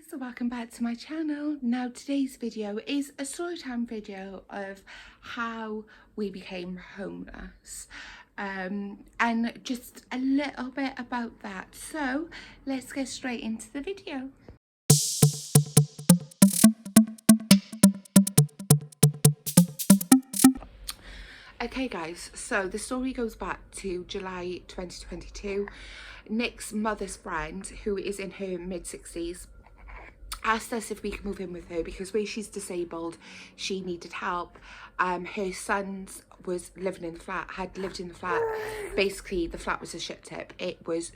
So welcome back to my channel. Now today's video is a storytime video of how we became homeless and just a little bit about that. So let's get straight into the video. Okay guys, so the story goes back to July 2022. Nick's mother's friend, who is in her mid-60s, asked us if we could move in with her because where she's disabled, she needed help. Her son was living in the flat, had lived in the flat. Basically, the flat was a shit tip. It was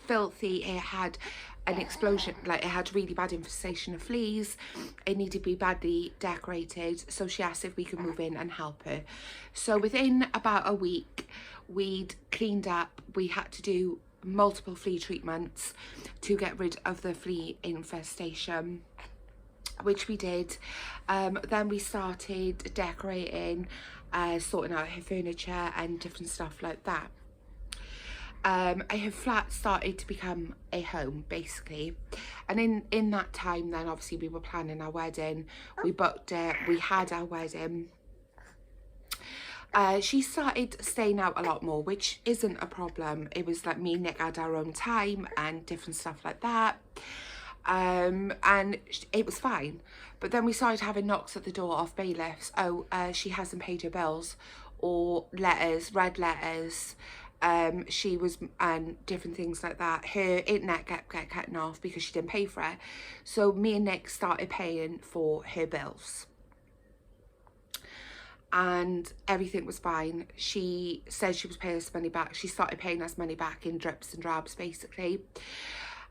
filthy. It had an explosion, like it had really bad infestation of fleas. It needed to be badly decorated. So she asked if we could move in and help her. So within about a week, we'd cleaned up. We had to do multiple flea treatments to get rid of the flea infestation, which we did. Then we started decorating, sorting out her furniture and different stuff like that. Her flat started to become a home basically, and in that time then obviously we were planning our wedding. We booked it, we had our wedding. She started staying out a lot more, which isn't a problem. It was like me and Nick had our own time and different stuff like that. And it was fine. But then we started having knocks at the door off bailiffs. Oh, she hasn't paid her bills, or letters, red letters. She was, and different things like that. Her internet kept cutting off because she didn't pay for it. So me and Nick started paying for her bills. And everything was fine. She said she was paying us money back. She started paying us money back in drips and drabs basically.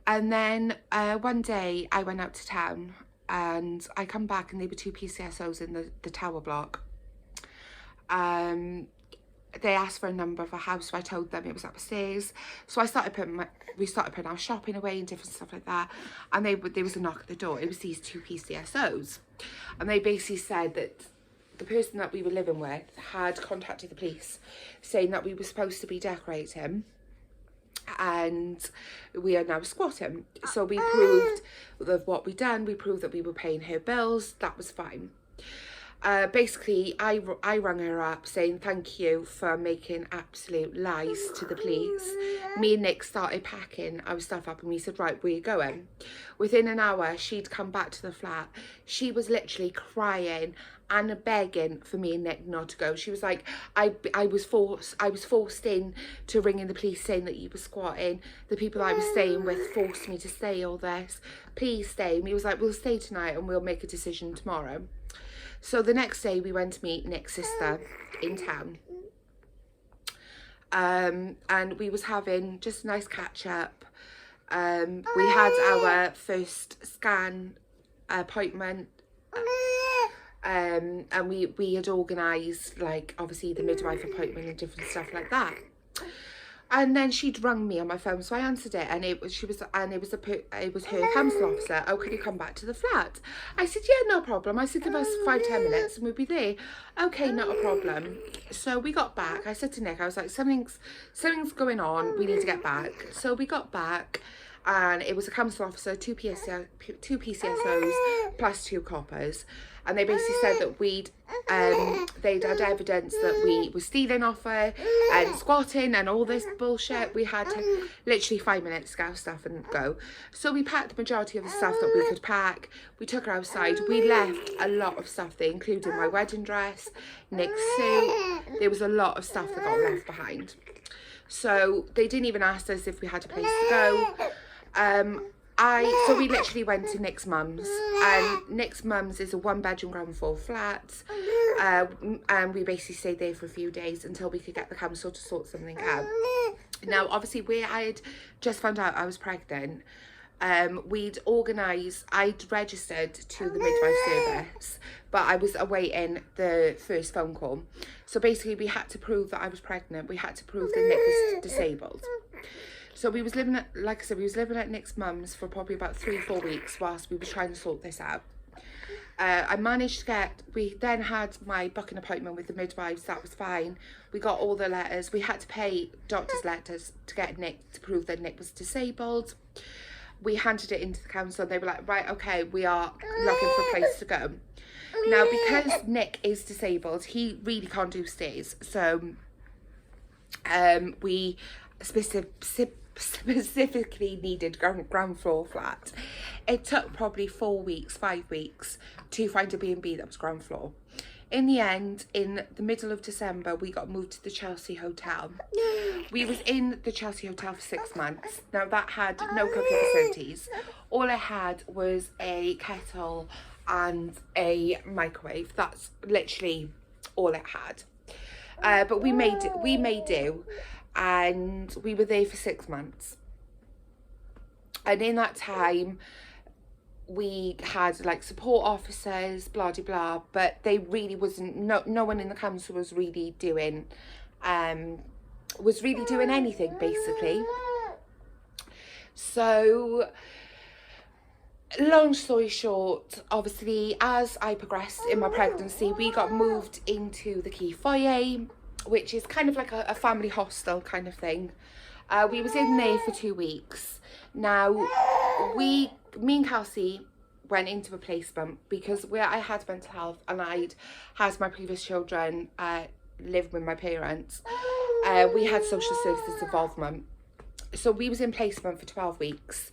And then one day I went out to town and I come back and there were two PCSOs in the tower block. They asked for a number of a house, so I told them it was upstairs. So I started we started putting our shopping away and different stuff like that. And there was a knock at the door. It was these two PCSOs. And they basically said that the person that we were living with had contacted the police saying that we were supposed to be decorating and we are now squatting. So we proved of what we'd done. We proved that we were paying her bills. That was fine. Basically, I rang her up saying thank you for making absolute lies to the police. Me and Nick started packing our stuff up and we said, right, where are you going? Within an hour, she'd come back to the flat. She was literally crying and begging for me and Nick not to go. She was like, I was forced in to ring in the police saying that you were squatting. The people I was staying with forced me to stay all this. Please stay. And he was like, we'll stay tonight and we'll make a decision tomorrow. So the next day we went to meet Nick's sister in town. And we was having just a nice catch up. We had our first scan appointment. And we had organised, like, obviously the midwife appointment and different stuff like that. And then she'd rung me on my phone, so I answered it, and it was her council officer. Oh, could you come back to the flat? I said, yeah, no problem. I said, give us 5-10 minutes and we'll be there. Okay, not a problem. So we got back. I said to Nick, I was like, something's going on. We need to get back. So we got back, and it was a council officer, two PCSOs plus 2 coppers. And they basically said that they'd had evidence that we were stealing off her and squatting and all this bullshit. We had to literally 5 minutes to get our stuff and go. So we packed the majority of the stuff that we could pack. We took her outside. We left a lot of stuff there, including my wedding dress, Nick's suit. There was a lot of stuff that got left behind. So they didn't even ask us if we had a place to go. So we literally went to Nick's mum's, and Nick's mum's is a 1-bedroom ground floor flat, and we basically stayed there for a few days until we could get the council to sort something out. Now obviously where I had just found out I was pregnant, I'd registered to the midwife service, but I was awaiting the first phone call. So basically we had to prove that I was pregnant. We had to prove that Nick was disabled. So we was living at, like I said, we was living at Nick's mum's for probably about 3-4 weeks whilst we were trying to sort this out. I managed to get, we then had my booking appointment with the midwives. That was fine. We got all the letters. We had to pay doctor's letters to get Nick, to prove that Nick was disabled. we handed it into the council and they were like, right, okay, we are looking for a place to go. Now, because Nick is disabled, he really can't do stairs. So we specifically needed ground floor flat. It took probably 4 weeks, 5 weeks to find a B&B that was ground floor. In the end, in the middle of December, we got moved to the Chelsea Hotel. We was in the Chelsea Hotel for 6 months. Now, that had no cooking facilities. All it had was a kettle and a microwave. That's literally all it had. But we made do, and we were there for 6 months. And in that time, we had like support officers, blah de blah, but they really wasn't, no one in the council was really doing anything basically. So long story short, obviously as I progressed in my pregnancy, we got moved into the Key Foyer, which is kind of like a family hostel kind of thing. We was in there for 2 weeks. Now, me and Kelsey went into a placement because where I had mental health and I'd had my previous children live with my parents, we had social services involvement. So we was in placement for 12 weeks.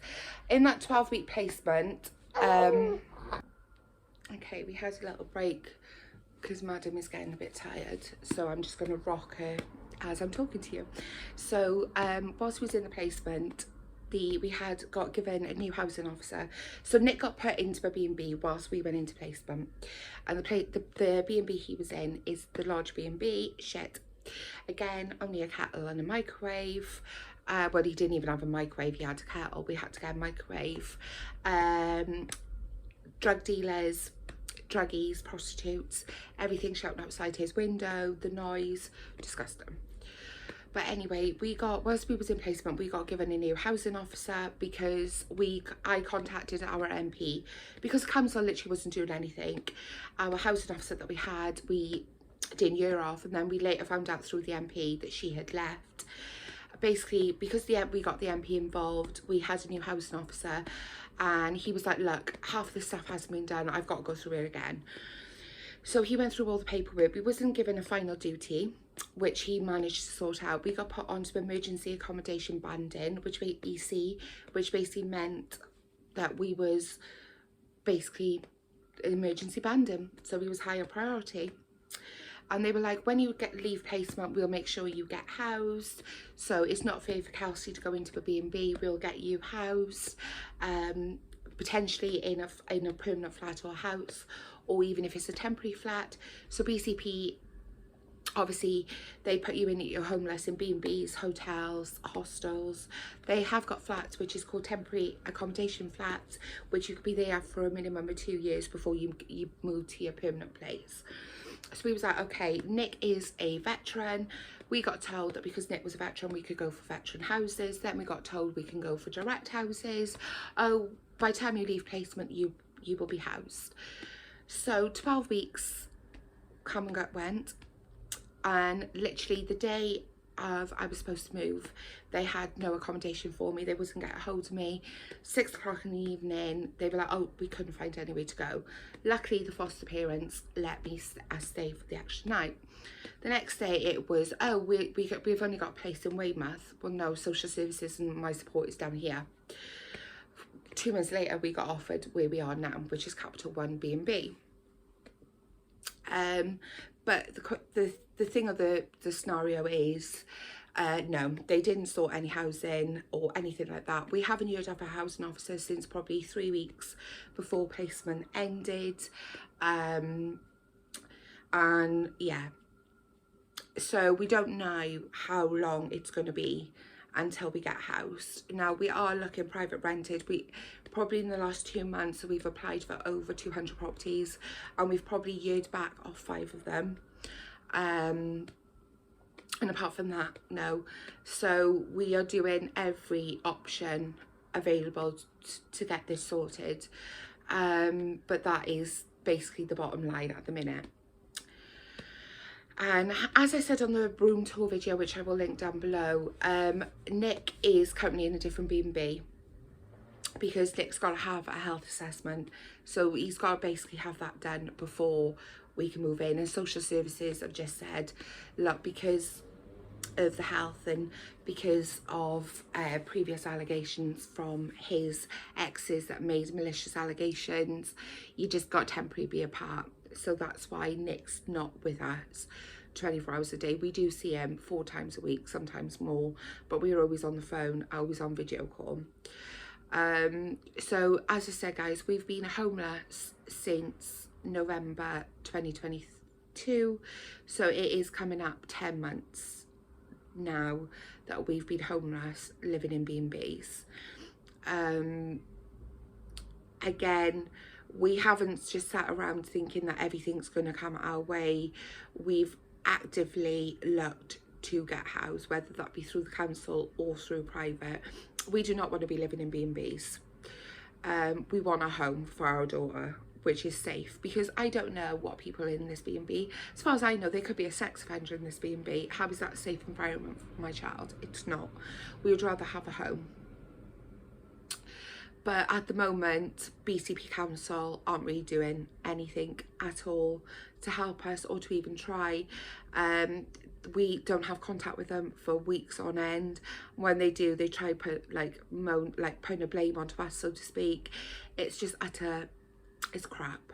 In that 12-week placement, okay, we had a little break because Madam is getting a bit tired. So I'm just going to rock her as I'm talking to you. So whilst we was in the placement, we had got given a new housing officer. So Nick got put into a B&B whilst we went into placement. And the B&B he was in is the large B&B, shed. Again, only a kettle and a microwave. Well, he didn't even have a microwave, he had a kettle. We had to get a microwave. Drug dealers, druggies, prostitutes, everything shouting outside his window, the noise, disgusting. But anyway, whilst we was in placement, we got given a new housing officer because I contacted our MP because the council literally wasn't doing anything. Our housing officer that we had, we didn't hear of, and then we later found out through the MP that she had left. Basically, because we got the MP involved, we had a new housing officer, and he was like, look, half of the stuff hasn't been done, I've got to go through it again. So he went through all the paperwork. We wasn't given a final duty, which he managed to sort out. We got put onto emergency accommodation banding, which basically meant that we was basically emergency banding, so we was higher priority. And they were like, when you leave placement, we'll make sure you get housed. So it's not fair for Kelsey to go into a B&B. We'll get you housed, potentially in a permanent flat or house, or even if it's a temporary flat. So BCP, obviously, they put you in your homeless in B&Bs, hotels, hostels. They have got flats, which is called temporary accommodation flats, which you could be there for a minimum of 2 years before you move to your permanent place. So we was like, okay, Nick is a veteran. We got told that because Nick was a veteran, we could go for veteran houses. Then we got told we can go for direct houses. Oh, by the time you leave placement, you will be housed. So 12 weeks come and went. And literally the day of I was supposed to move, they had no accommodation for me. They wasn't getting a hold of me. 6 o'clock in the evening, they were like, oh, we couldn't find anywhere to go. Luckily, the foster parents let me stay for the extra night. The next day it was, oh, we've only got a place in Weymouth. Well, no, social services and my support is down here. 2 months later, we got offered where we are now, which is Capital One B&B. But the thing of the scenario is, no, they didn't sort any housing or anything like that. We haven't heard of a housing officer since probably 3 weeks before placement ended. And yeah, so we don't know how long it's going to be until we get housed. Now, we are looking private rented. We probably in the last 2 months we've applied for over 200 properties, and we've probably heard back off 5 of them. And apart from that, no. So we are doing every option available to get this sorted. But that is basically the bottom line at the minute. And as I said on the room tour video, which I will link down below, Nick is currently in a different B&B. because Nick's got to have a health assessment, so he's got to basically have that done before we can move in. And social services have just said, look, because of the health and because of previous allegations from his exes that made malicious allegations, you just got to temporarily be apart. So that's why Nick's not with us 24 hours a day. We do see him 4 times a week, sometimes more, but we're always on the phone, always on video call. So as I said, guys, we've been homeless since November 2022, so it is coming up 10 months now that we've been homeless, living in B&Bs. Again, we haven't just sat around thinking that everything's going to come our way. We've actively looked to get housed, whether that be through the council or through private. We do not want to be living in B&Bs. We want a home for our daughter, which is safe, because I don't know what people in this B&B, as far as I know, there could be a sex offender in this B&B. How is that a safe environment for my child? It's not. We would rather have a home. But at the moment, BCP Council aren't really doing anything at all to help us or to even try. We don't have contact with them for weeks on end. When they do, they try put putting a blame onto us, so to speak. It's just it's crap.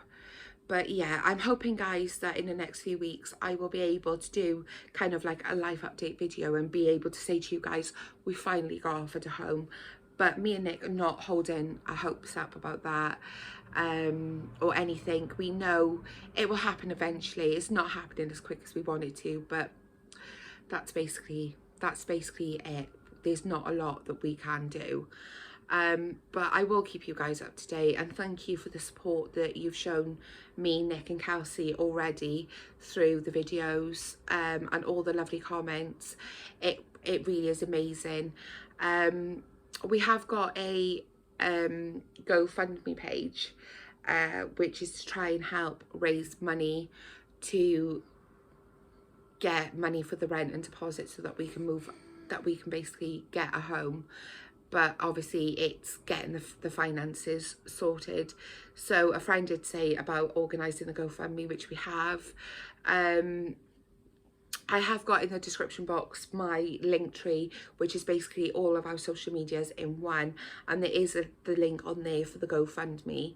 But yeah, I'm hoping, guys, that in the next few weeks I will be able to do kind of like a life update video and be able to say to you guys, we finally got offered a home. But me and Nick are not holding our hopes up about that or anything. We know it will happen eventually. It's not happening as quick as we want it to, but that's basically it. There's not a lot that we can do. But I will keep you guys up to date, and thank you for the support that you've shown me, Nick and Kelsey already through the videos, and all the lovely comments. It really is amazing. We have got a GoFundMe page, which is to try and help raise money to get money for the rent and deposit so that we can basically get a home. But obviously it's getting the finances sorted. So a friend did say about organising the GoFundMe, which we have. I have got in the description box my link tree, which is basically all of our social medias in one, and there is the link on there for the GoFundMe.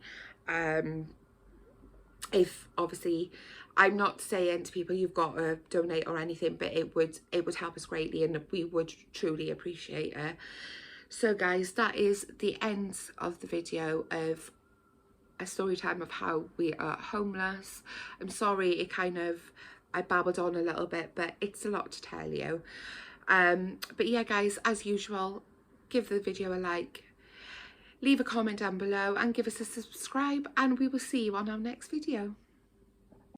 If obviously, I'm not saying to people you've got to donate or anything, but it would help us greatly, and we would truly appreciate it. So guys, that is the end of the video of a story time of how we are homeless. I'm sorry I babbled on a little bit, but it's a lot to tell you. But yeah, guys, as usual, give the video a like, leave a comment down below, and give us a subscribe, and we will see you on our next video.